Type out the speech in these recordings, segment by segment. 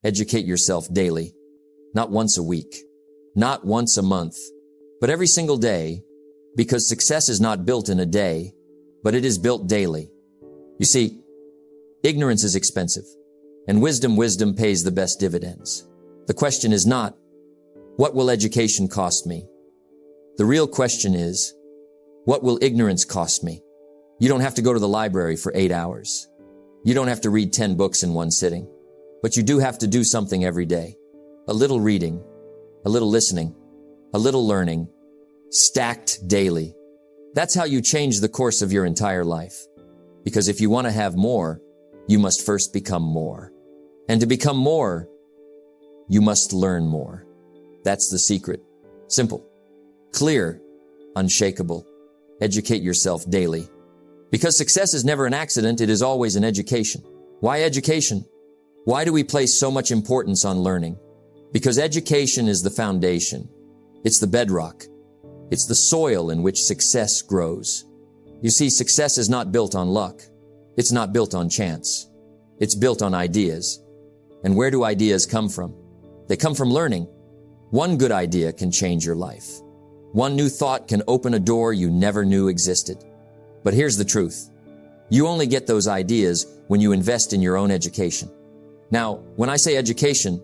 Educate yourself daily, not once a week, not once a month, but every single day, because success is not built in a day, but it is built daily. You see, ignorance is expensive, and wisdom pays the best dividends. The question is not, what will education cost me? The real question is, what will ignorance cost me? You don't have to go to the library for 8 hours. You don't have to read 10 books in one sitting, but you do have to do something every day. A little reading, a little listening, a little learning, stacked daily. That's how you change the course of your entire life. Because if you want to have more, you must first become more. And to become more, you must learn more. That's the secret. Simple, clear, unshakable. Educate yourself daily. Because success is never an accident, it is always an education. Why education? Why do we place so much importance on learning? Because education is the foundation. It's the bedrock. It's the soil in which success grows. You see, success is not built on luck. It's not built on chance. It's built on ideas. And where do ideas come from? They come from learning. One good idea can change your life. One new thought can open a door you never knew existed. But here's the truth. You only get those ideas when you invest in your own education. Now, when I say education,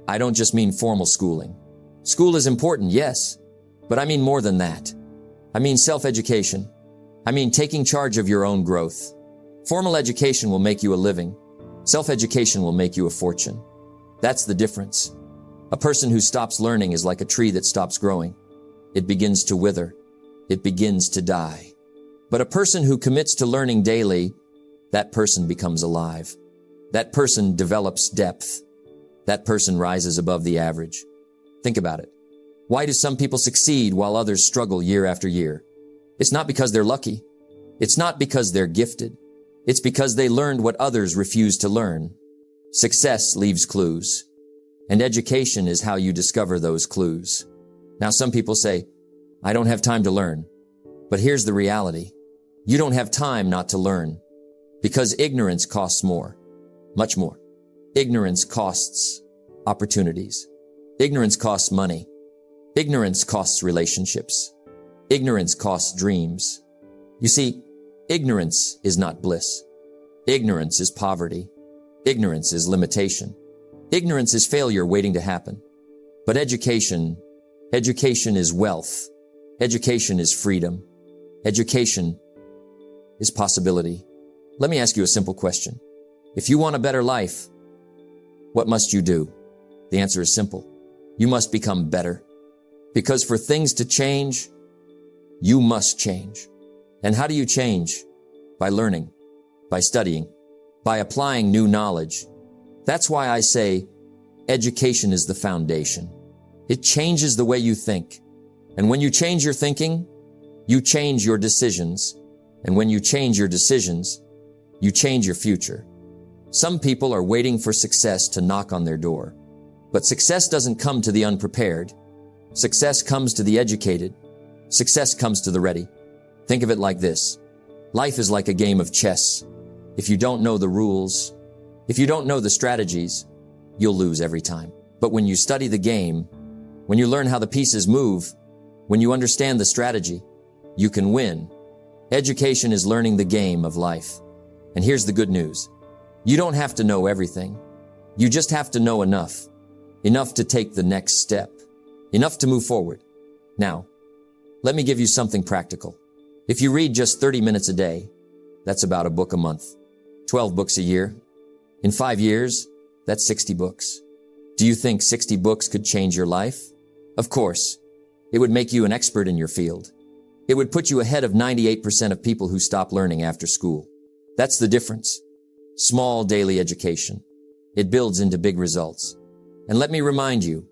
I don't just mean formal schooling. School is important, yes, but I mean more than that. I mean self-education. I mean taking charge of your own growth. Formal education will make you a living. Self-education will make you a fortune. That's the difference. A person who stops learning is like a tree that stops growing. It begins to wither. It begins to die. But a person who commits to learning daily, that person becomes alive. That person develops depth. That person rises above the average. Think about it. Why do some people succeed while others struggle year after year? It's not because they're lucky. It's not because they're gifted. It's because they learned what others refuse to learn. Success leaves clues, and education is how you discover those clues. Now, some people say, I don't have time to learn. But here's the reality. You don't have time not to learn, because ignorance costs more, much more. Ignorance costs opportunities. Ignorance costs money. Ignorance costs relationships. Ignorance costs dreams. You see, ignorance is not bliss. Ignorance is poverty. Ignorance is limitation. Ignorance is failure waiting to happen. But education is wealth. Education is freedom. Education is possibility. Let me ask you a simple question. If you want a better life, what must you do? The answer is simple. You must become better. Because for things to change, you must change. And how do you change? By learning, by studying, by applying new knowledge. That's why I say education is the foundation. It changes the way you think. And when you change your thinking, you change your decisions. And when you change your decisions, you change your future. Some people are waiting for success to knock on their door. But success doesn't come to the unprepared. Success comes to the educated. Success comes to the ready. Think of it like this. Life is like a game of chess. If you don't know the rules, if you don't know the strategies, you'll lose every time. But when you study the game, when you learn how the pieces move, when you understand the strategy, you can win. Education is learning the game of life. And here's the good news. You don't have to know everything. You just have to know enough. Enough to take the next step. Enough to move forward. Now, let me give you something practical. If you read just 30 minutes a day, that's about a book a month. 12 books a year. In 5 years, that's 60 books. Do you think 60 books could change your life? Of course. It would make you an expert in your field. It would put you ahead of 98% of people who stop learning after school. That's the difference. Small daily education. It builds into big results. And let me remind you,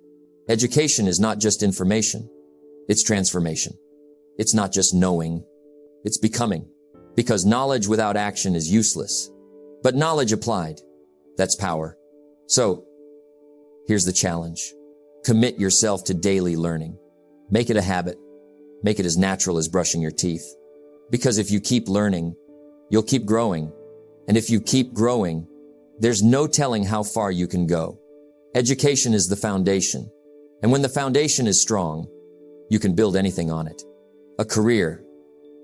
education is not just information. It's transformation. It's not just knowing. It's becoming. Because knowledge without action is useless. But knowledge applied, that's power. So, here's the challenge. Commit yourself to daily learning. Make it a habit. Make it as natural as brushing your teeth. Because if you keep learning, you'll keep growing. And if you keep growing, There's no telling how far you can go. Education is the foundation. And when the foundation is strong, you can build anything on it. A career,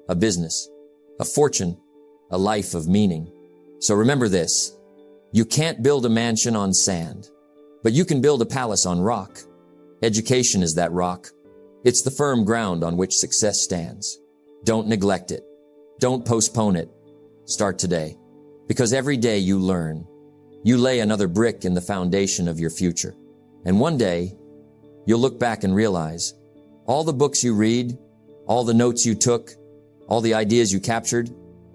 a business, a fortune, a life of meaning. So remember this. You can't build a mansion on sand, but you can build a palace on rock. Education is that rock. It's the firm ground on which success stands. Don't neglect it. Don't postpone it. Start today. Because every day you learn, you lay another brick in the foundation of your future. And one day, you'll look back and realize all the books you read, all the notes you took, all the ideas you captured,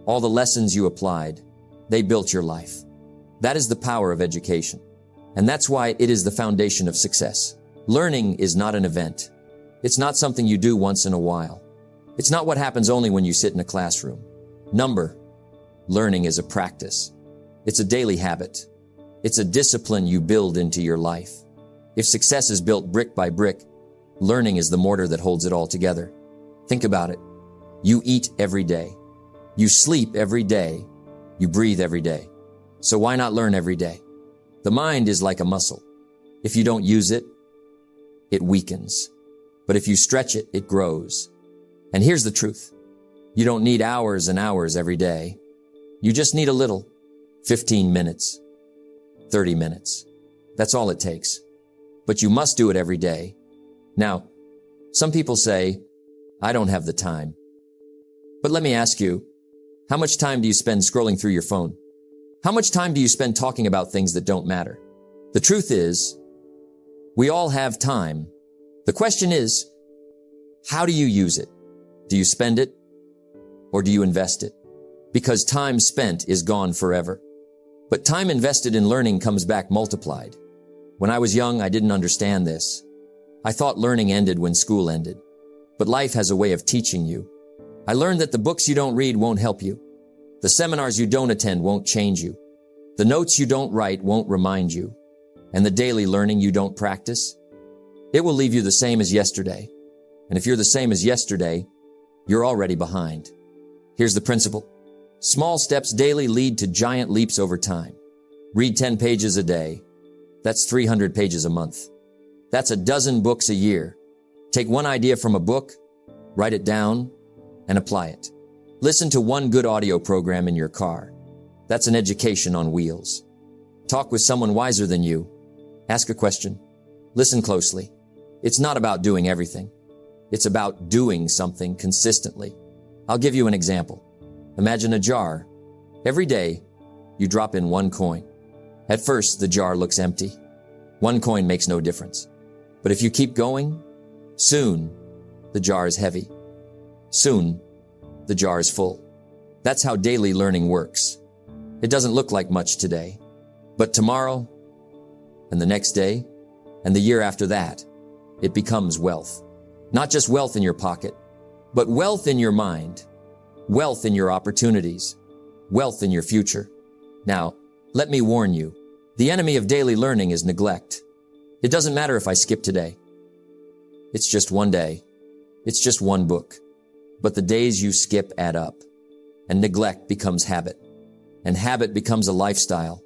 all the lessons you applied, they built your life. That is the power of education. And that's why it is the foundation of success. Learning is not an event. It's not something you do once in a while. It's not what happens only when you sit in a classroom. Learning is a practice. It's a daily habit. It's a discipline you build into your life. If success is built brick by brick, learning is the mortar that holds it all together. Think about it. You eat every day. You sleep every day. You breathe every day. So why not learn every day? The mind is like a muscle. If you don't use it, it weakens. But if you stretch it, it grows. And here's the truth. You don't need hours and hours every day. You just need a little. 15 minutes. 30 minutes. That's all it takes. But you must do it every day. Now, some people say, I don't have the time. But let me ask you, how much time do you spend scrolling through your phone? How much time do you spend talking about things that don't matter? The truth is, we all have time. The question is, how do you use it? Do you spend it? Or do you invest it? Because time spent is gone forever. But time invested in learning comes back multiplied. When I was young, I didn't understand this. I thought learning ended when school ended. But life has a way of teaching you. I learned that the books you don't read won't help you. The seminars you don't attend won't change you. The notes you don't write won't remind you. And the daily learning you don't practice, it will leave you the same as yesterday. And if you're the same as yesterday, you're already behind. Here's the principle. Small steps daily lead to giant leaps over time. Read 10 pages a day. That's 300 pages a month. That's a dozen books a year. Take one idea from a book, write it down, and apply it. Listen to one good audio program in your car. That's an education on wheels. Talk with someone wiser than you. Ask a question. Listen closely. It's not about doing everything. It's about doing something consistently. I'll give you an example. Imagine a jar. Every day, you drop in one coin. At first, the jar looks empty. One coin makes no difference. But if you keep going, soon, the jar is heavy. Soon, the jar is full. That's how daily learning works. It doesn't look like much today. But tomorrow, and the next day, and the year after that, it becomes wealth. Not just wealth in your pocket, but wealth in your mind, wealth in your opportunities, wealth in your future. Now, let me warn you, the enemy of daily learning is neglect. It doesn't matter if I skip today. It's just one day. It's just one book. But the days you skip add up, and neglect becomes habit, and habit becomes a lifestyle.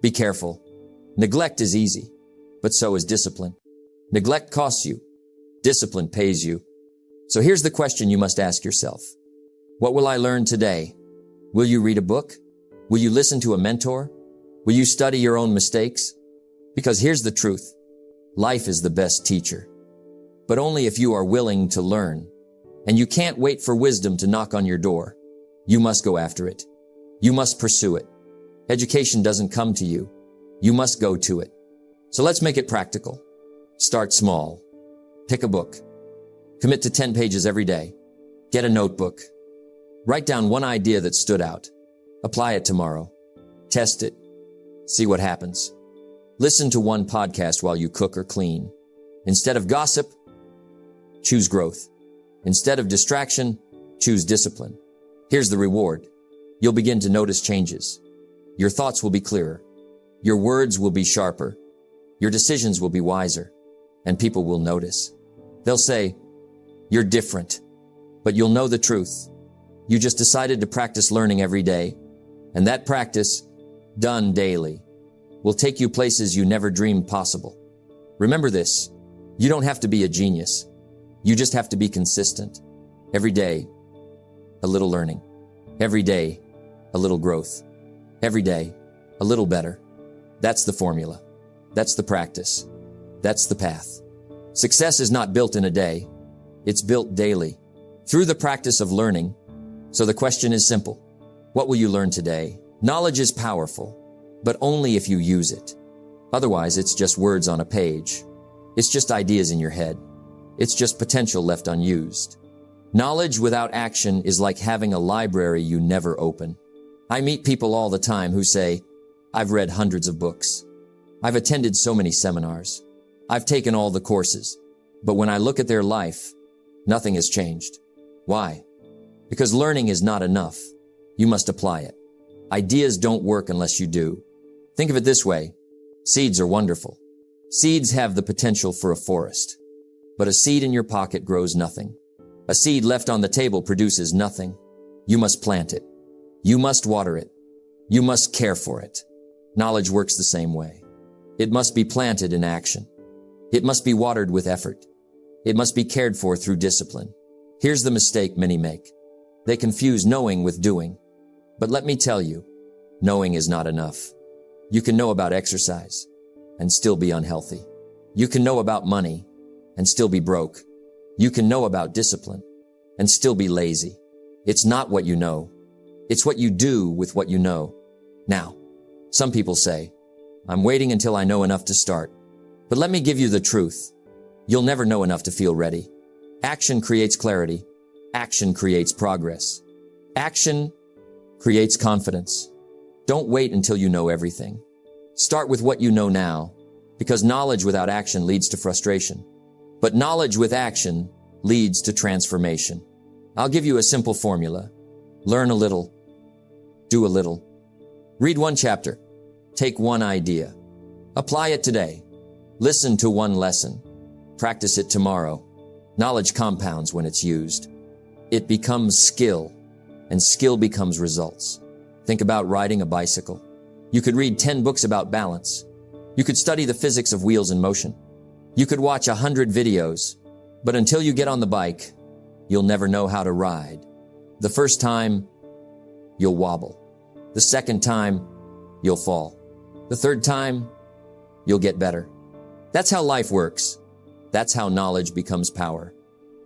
Be careful. Neglect is easy, but so is discipline. Neglect costs you. Discipline pays you. So here's the question you must ask yourself. What will I learn today? Will you read a book? Will you listen to a mentor? Will you study your own mistakes? Because here's the truth. Life is the best teacher, but only if you are willing to learn. And you can't wait for wisdom to knock on your door. You must go after it. You must pursue it. Education doesn't come to you. You must go to it. So let's make it practical. Start small. Pick a book. Commit to 10 pages every day. Get a notebook. Write down one idea that stood out. Apply it tomorrow. Test it. See what happens. Listen to one podcast while you cook or clean. Instead of gossip, choose growth. Instead of distraction, choose discipline. Here's the reward. You'll begin to notice changes. Your thoughts will be clearer. Your words will be sharper. Your decisions will be wiser. And people will notice. They'll say, you're different. But you'll know the truth. You just decided to practice learning every day. And that practice, done daily, will take you places you never dreamed possible. Remember this, you don't have to be a genius. You just have to be consistent. Every day, a little learning. Every day, a little growth. Every day, a little better. That's the formula. That's the practice. That's the path. Success is not built in a day. It's built daily, through the practice of learning. So the question is simple. What will you learn today? Knowledge is powerful, but only if you use it. Otherwise, it's just words on a page. It's just ideas in your head. It's just potential left unused. Knowledge without action is like having a library you never open. I meet people all the time who say, I've read hundreds of books. I've attended so many seminars. I've taken all the courses. But when I look at their life, nothing has changed. Why? Because learning is not enough. You must apply it. Ideas don't work unless you do. Think of it this way. Seeds are wonderful. Seeds have the potential for a forest. But a seed in your pocket grows nothing. A seed left on the table produces nothing. You must plant it. You must water it. You must care for it. Knowledge works the same way. It must be planted in action. It must be watered with effort. It must be cared for through discipline. Here's the mistake many make. They confuse knowing with doing. But let me tell you, knowing is not enough. You can know about exercise and still be unhealthy. You can know about money and still be broke. You can know about discipline and still be lazy. It's not what you know. It's what you do with what you know. Now, some people say, I'm waiting until I know enough to start. But let me give you the truth. You'll never know enough to feel ready. Action creates clarity. Action creates progress. Action creates confidence. Don't wait until you know everything. Start with what you know now, because knowledge without action leads to frustration. But knowledge with action leads to transformation. I'll give you a simple formula. Learn a little. Do a little. Read one chapter. Take one idea. Apply it today. Listen to one lesson. Practice it tomorrow. Knowledge compounds when it's used. It becomes skill, and skill becomes results. Think about riding a bicycle. You could read 10 books about balance. You could study the physics of wheels in motion. You could watch 100 videos, but until you get on the bike, you'll never know how to ride. The first time, you'll wobble. The second time, you'll fall. The third time, you'll get better. That's how life works. That's how knowledge becomes power.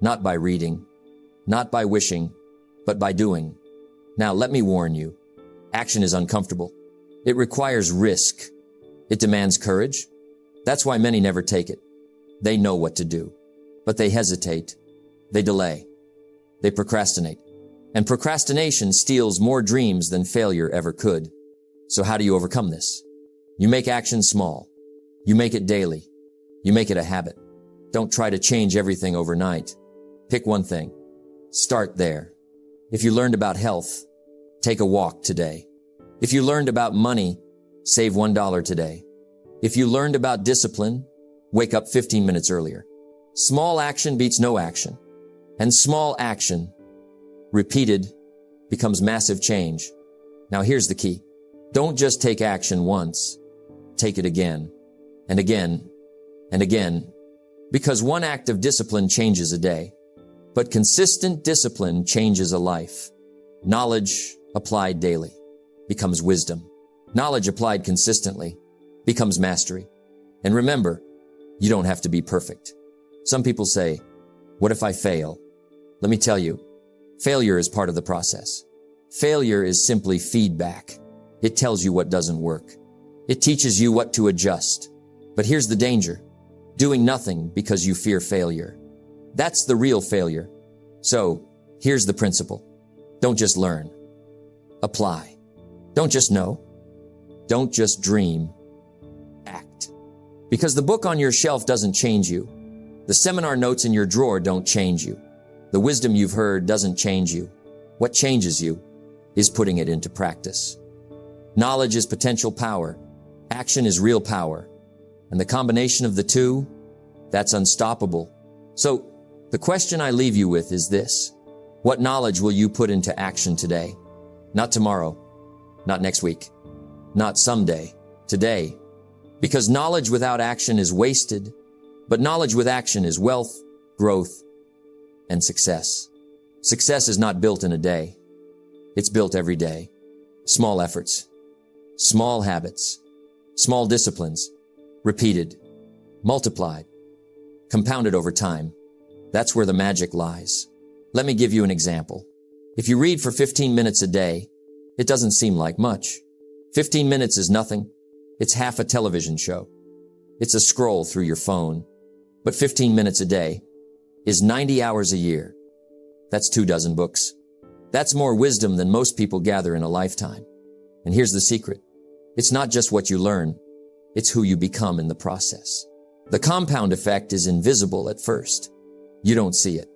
Not by reading, not by wishing, but by doing. Now, let me warn you. Action is uncomfortable. It requires risk. It demands courage. That's why many never take it. They know what to do, but they hesitate. They delay. They procrastinate. And procrastination steals more dreams than failure ever could. So how do you overcome this? You make action small. You make it daily. You make it a habit. Don't try to change everything overnight. Pick one thing. Start there. If you learned about health, take a walk today. If you learned about money, save $1 today. If you learned about discipline, wake up 15 minutes earlier. Small action beats no action. And small action, repeated, becomes massive change. Now here's the key. Don't just take action once. Take it again, and again, and again. Because one act of discipline changes a day. But consistent discipline changes a life. Knowledge applied daily becomes wisdom. Knowledge applied consistently becomes mastery. And remember, you don't have to be perfect. Some people say, what if I fail? Let me tell you, failure is part of the process. Failure is simply feedback. It tells you what doesn't work. It teaches you what to adjust. But here's the danger. Doing nothing because you fear failure. That's the real failure. So, here's the principle. Don't just learn. Apply. Don't just know. Don't just dream. Act. Because the book on your shelf doesn't change you. The seminar notes in your drawer don't change you. The wisdom you've heard doesn't change you. What changes you is putting it into practice. Knowledge is potential power. Action is real power. And the combination of the two, that's unstoppable. So, the question I leave you with is this. What knowledge will you put into action today? Not tomorrow. Not next week. Not someday. Today. Because knowledge without action is wasted, but knowledge with action is wealth, growth, and success. Success is not built in a day. It's built every day. Small efforts, small habits, small disciplines, repeated, multiplied, compounded over time. That's where the magic lies. Let me give you an example. If you read for 15 minutes a day, it doesn't seem like much. 15 minutes is nothing. It's half a television show. It's a scroll through your phone. But 15 minutes a day is 90 hours a year. That's 24 books. That's more wisdom than most people gather in a lifetime. And here's the secret. It's not just what you learn. It's who you become in the process. The compound effect is invisible at first. You don't see it.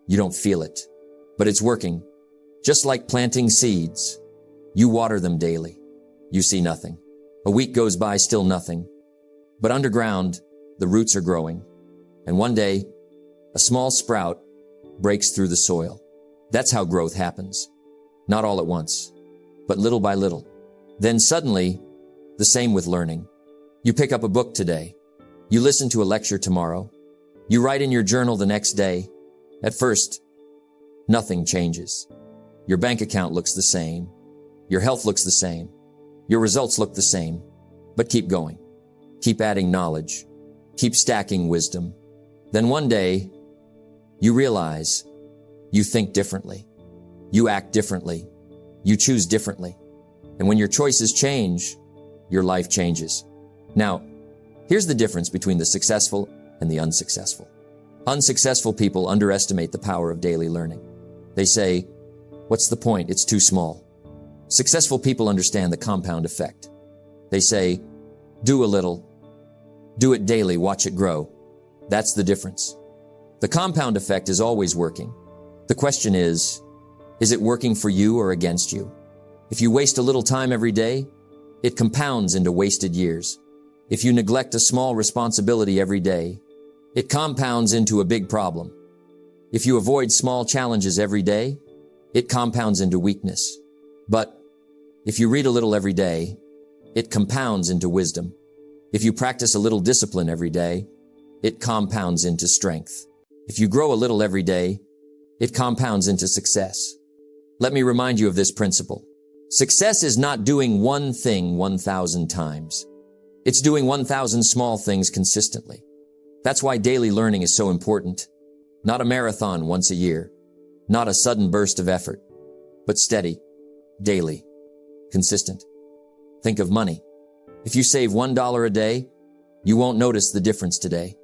You don't feel it. But it's working. Just like planting seeds. You water them daily. You see nothing. A week goes by, still nothing. But underground, the roots are growing. And one day, a small sprout breaks through the soil. That's how growth happens. Not all at once, but little by little. Then suddenly, the same with learning. You pick up a book today. You listen to a lecture tomorrow. You write in your journal the next day. At first, nothing changes. Your bank account looks the same. Your health looks the same. Your results look the same. But keep going. Keep adding knowledge. Keep stacking wisdom. Then one day, you realize you think differently. You act differently. You choose differently. And when your choices change, your life changes. Now, here's the difference between the successful and the unsuccessful. Unsuccessful people underestimate the power of daily learning. They say, "What's the point? It's too small." Successful people understand the compound effect. They say, "Do a little. Do it daily. Watch it grow." That's the difference. The compound effect is always working. The question is it working for you or against you? If you waste a little time every day, it compounds into wasted years. If you neglect a small responsibility every day, it compounds into a big problem. If you avoid small challenges every day, it compounds into weakness. But if you read a little every day, it compounds into wisdom. If you practice a little discipline every day, it compounds into strength. If you grow a little every day, it compounds into success. Let me remind you of this principle. Success is not doing one thing 1,000 times. It's doing 1,000 small things consistently. That's why daily learning is so important. Not a marathon once a year, not a sudden burst of effort, but steady, daily, consistent. Think of money. If you save $1 a day, you won't notice the difference today.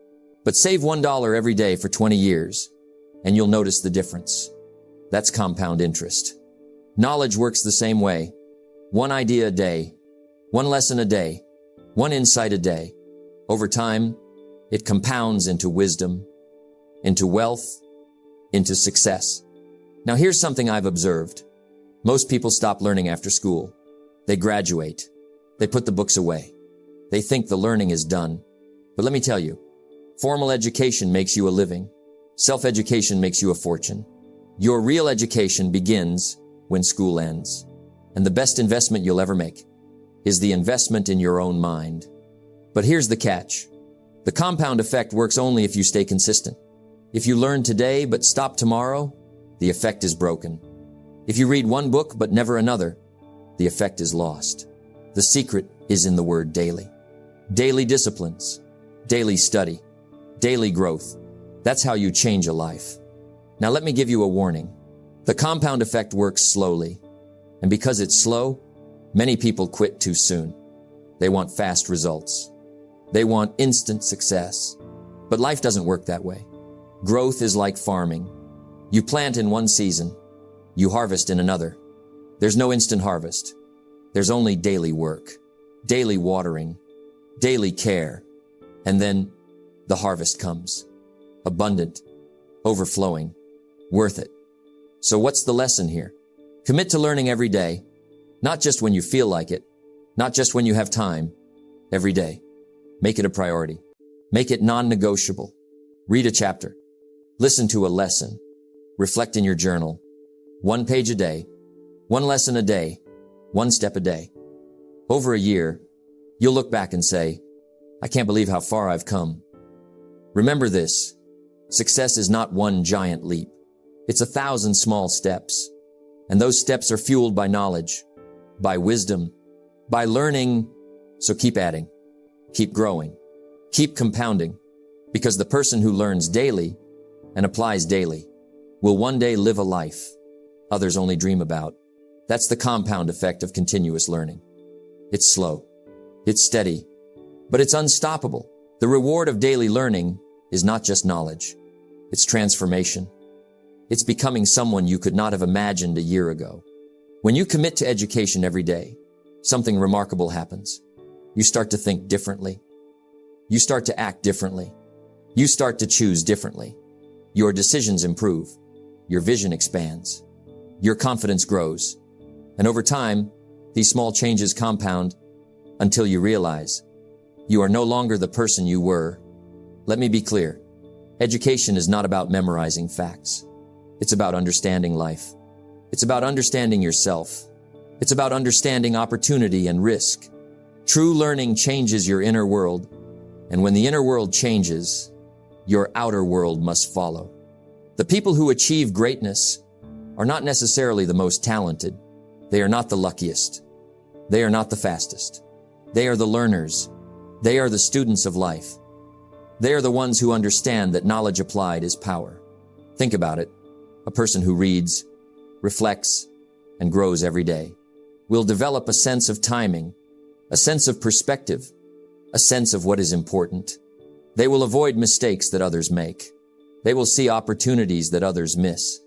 But save $1 every day for 20 years, and you'll notice the difference. That's compound interest. Knowledge works the same way. One idea a day, one lesson a day, one insight a day. Over time, it compounds into wisdom, into wealth, into success. Now here's something I've observed. Most people stop learning after school. They graduate. They put the books away. They think the learning is done. But let me tell you, formal education makes you a living. Self-education makes you a fortune. Your real education begins when school ends. And the best investment you'll ever make is the investment in your own mind. But here's the catch. The compound effect works only if you stay consistent. If you learn today but stop tomorrow, the effect is broken. If you read one book but never another, the effect is lost. The secret is in the word daily. Daily disciplines, daily study, daily growth. That's how you change a life. Now let me give you a warning. The compound effect works slowly. And because it's slow, many people quit too soon. They want fast results. They want instant success. But life doesn't work that way. Growth is like farming. You plant in one season. You harvest in another. There's no instant harvest. There's only daily work, daily watering, daily care. And then the harvest comes. Abundant, overflowing, worth it. So what's the lesson here? Commit to learning every day, not just when you feel like it, not just when you have time, every day. Make it a priority. Make it non-negotiable. Read a chapter. Listen to a lesson. Reflect in your journal. 1 page a day, 1 lesson a day, 1 step a day. Over a year, you'll look back and say, I can't believe how far I've come. Remember this. Success is not one giant leap. It's 1,000 small steps. And those steps are fueled by knowledge, by wisdom, by learning. So keep adding, keep growing, keep compounding, because the person who learns daily and applies daily will one day live a life others only dream about. That's the compound effect of continuous learning. It's slow, it's steady, but it's unstoppable. The reward of daily learning is not just knowledge. It's transformation. It's becoming someone you could not have imagined a year ago. When you commit to education every day, something remarkable happens. You start to think differently. You start to act differently. You start to choose differently. Your decisions improve. Your vision expands. Your confidence grows. And over time, these small changes compound until you realize you are no longer the person you were. Let me be clear. Education is not about memorizing facts. It's about understanding life. It's about understanding yourself. It's about understanding opportunity and risk. True learning changes your inner world. And when the inner world changes, your outer world must follow. The people who achieve greatness are not necessarily the most talented. They are not the luckiest. They are not the fastest. They are the learners. They are the students of life. They are the ones who understand that knowledge applied is power. Think about it. A person who reads, reflects, and grows every day will develop a sense of timing, a sense of perspective, a sense of what is important. They will avoid mistakes that others make. They will see opportunities that others miss.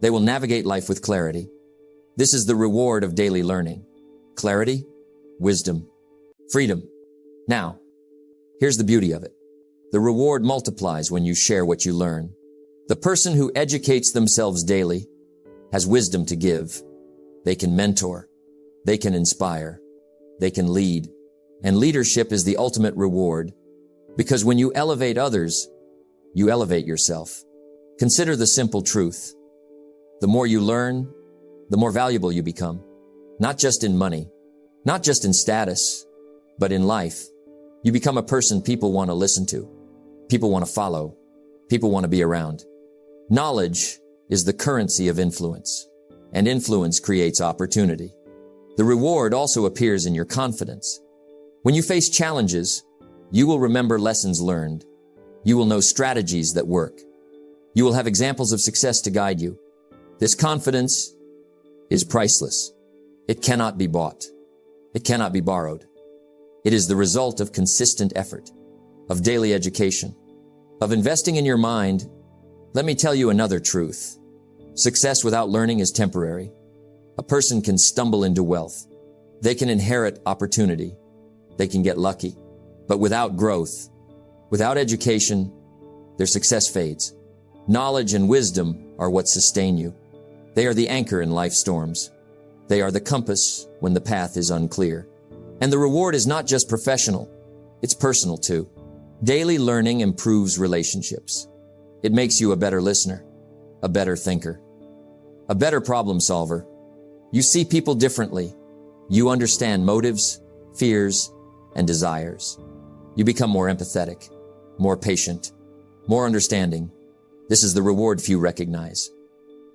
They will navigate life with clarity. This is the reward of daily learning. Clarity, wisdom, freedom. Now, here's the beauty of it. The reward multiplies when you share what you learn. The person who educates themselves daily has wisdom to give. They can mentor. They can inspire. They can lead. And leadership is the ultimate reward, because when you elevate others, you elevate yourself. Consider the simple truth. The more you learn, the more valuable you become. Not just in money, not just in status, but in life. You become a person people want to listen to. People want to follow. People want to be around. Knowledge is the currency of influence, and influence creates opportunity. The reward also appears in your confidence. When you face challenges, you will remember lessons learned. You will know strategies that work. You will have examples of success to guide you. This confidence is priceless. It cannot be bought. It cannot be borrowed. It is the result of consistent effort, of daily education, of investing in your mind. Let me tell you another truth. Success without learning is temporary. A person can stumble into wealth. They can inherit opportunity. They can get lucky. But without growth, without education, their success fades. Knowledge and wisdom are what sustain you. They are the anchor in life's storms. They are the compass when the path is unclear. And the reward is not just professional, it's personal too. Daily learning improves relationships. It makes you a better listener, a better thinker, a better problem solver. You see people differently. You understand motives, fears, and desires. You become more empathetic, more patient, more understanding. This is the reward few recognize.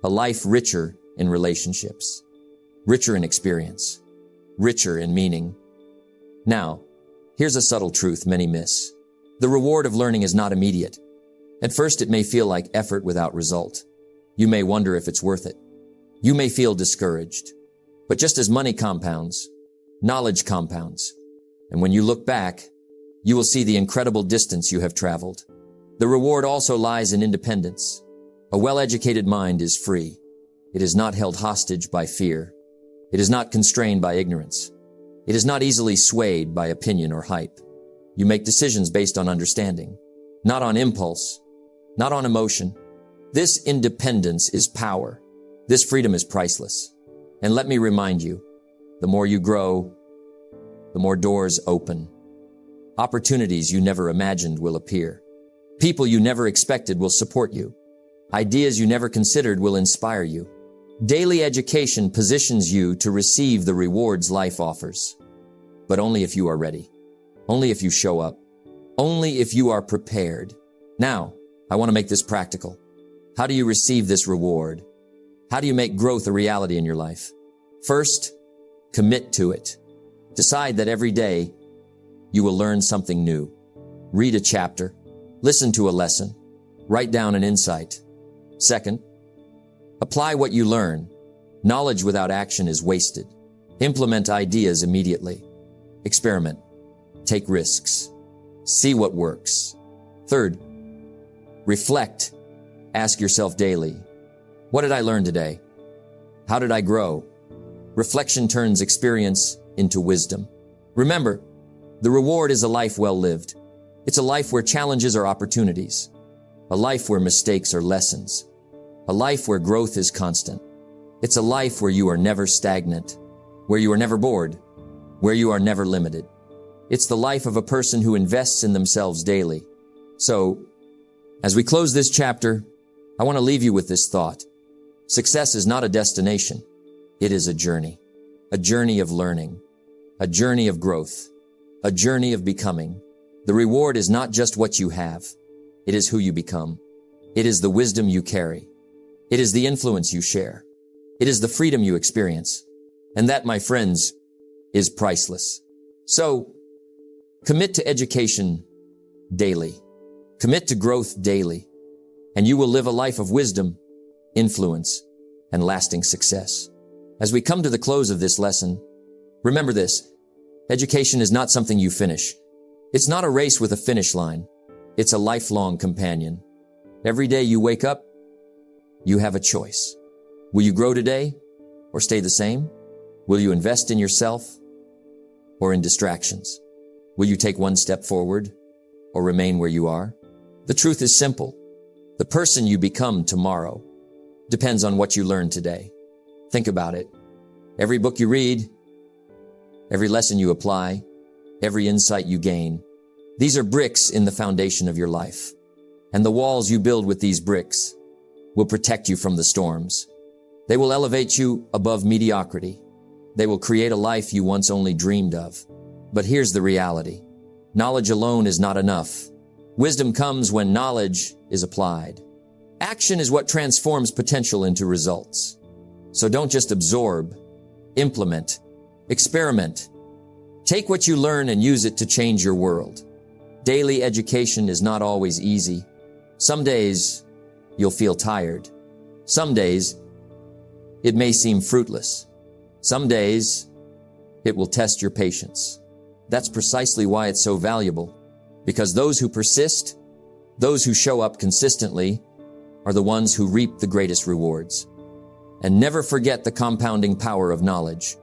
A life richer in relationships, richer in experience, richer in meaning. Now, here's a subtle truth many miss. The reward of learning is not immediate. At first, it may feel like effort without result. You may wonder if it's worth it. You may feel discouraged. But just as money compounds, knowledge compounds. And when you look back, you will see the incredible distance you have traveled. The reward also lies in independence. A well-educated mind is free. It is not held hostage by fear. It is not constrained by ignorance. It is not easily swayed by opinion or hype. You make decisions based on understanding, not on impulse, not on emotion. This independence is power. This freedom is priceless. And let me remind you, the more you grow, the more doors open. Opportunities you never imagined will appear. People you never expected will support you. Ideas you never considered will inspire you. Daily education positions you to receive the rewards life offers. But only if you are ready. Only if you show up. only if you are prepared. Now, I want to make this practical. How do you receive this reward? How do you make growth a reality in your life? First, commit to it. Decide that every day you will learn something new. Read a chapter, listen to a lesson, write down an insight. Second, apply what you learn. Knowledge without action is wasted. Implement ideas immediately. Experiment. Take risks. See what works. Third, reflect. Ask yourself daily, what did I learn today? How did I grow? Reflection turns experience into wisdom. Remember, the reward is a life well lived. It's a life where challenges are opportunities. A life where mistakes are lessons. A life where growth is constant. It's a life where you are never stagnant, where you are never bored, where you are never limited. It's the life of a person who invests in themselves daily. So, as we close this chapter, I want to leave you with this thought. Success is not a destination. It is a journey of learning, a journey of growth, a journey of becoming. The reward is not just what you have. It is who you become. It is the wisdom you carry. It is the influence you share. It is the freedom you experience. And that, my friends, is priceless. So, commit to education daily. Commit to growth daily. And you will live a life of wisdom, influence, and lasting success. As we come to the close of this lesson, remember this. Education is not something you finish. It's not a race with a finish line. It's a lifelong companion. Every day you wake up, you have a choice. Will you grow today or stay the same? Will you invest in yourself or in distractions? Will you take one step forward or remain where you are? The truth is simple. The person you become tomorrow depends on what you learn today. Think about it. Every book you read, every lesson you apply, every insight you gain, these are bricks in the foundation of your life. And the walls you build with these bricks will protect you from the storms. They will elevate you above mediocrity. They will create a life you once only dreamed of. But here's the reality. Knowledge alone is not enough. Wisdom comes when knowledge is applied. Action is what transforms potential into results. So don't just absorb, implement, experiment. Take what you learn and use it to change your world. Daily education is not always easy. Some days you'll feel tired. Some days it may seem fruitless. Some days it will test your patience. That's precisely why it's so valuable. Because those who persist, those who show up consistently, are the ones who reap the greatest rewards. And never forget the compounding power of knowledge.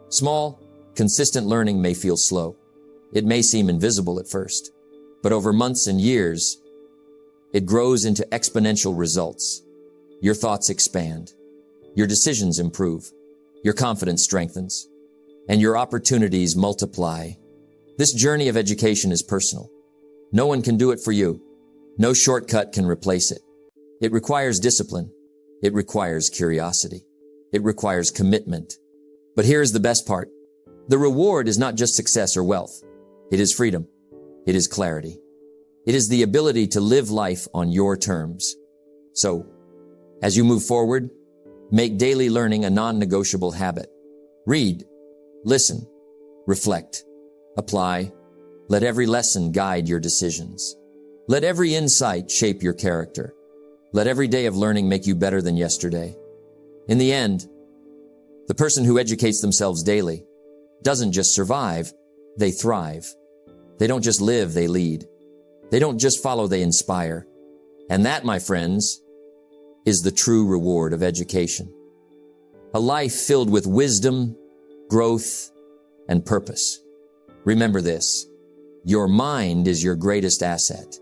Small, consistent learning may feel slow. It may seem invisible at first. But over months and years, it grows into exponential results. Your thoughts expand. Your decisions improve. Your confidence strengthens. And your opportunities multiply. This journey of education is personal. No one can do it for you. No shortcut can replace it. It requires discipline. It requires curiosity. It requires commitment. But here's the best part. The reward is not just success or wealth. It is freedom. It is clarity. It is the ability to live life on your terms. So, as you move forward, make daily learning a non-negotiable habit. Read, listen, reflect, apply. Let every lesson guide your decisions. Let every insight shape your character. Let every day of learning make you better than yesterday. In the end, the person who educates themselves daily doesn't just survive, they thrive. They don't just live, they lead. They don't just follow, they inspire. And that, my friends, is the true reward of education. A life filled with wisdom, growth, and purpose. Remember this. Your mind is your greatest asset.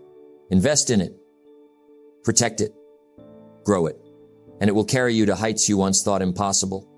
Invest in it. Protect it. Grow it. And it will carry you to heights you once thought impossible.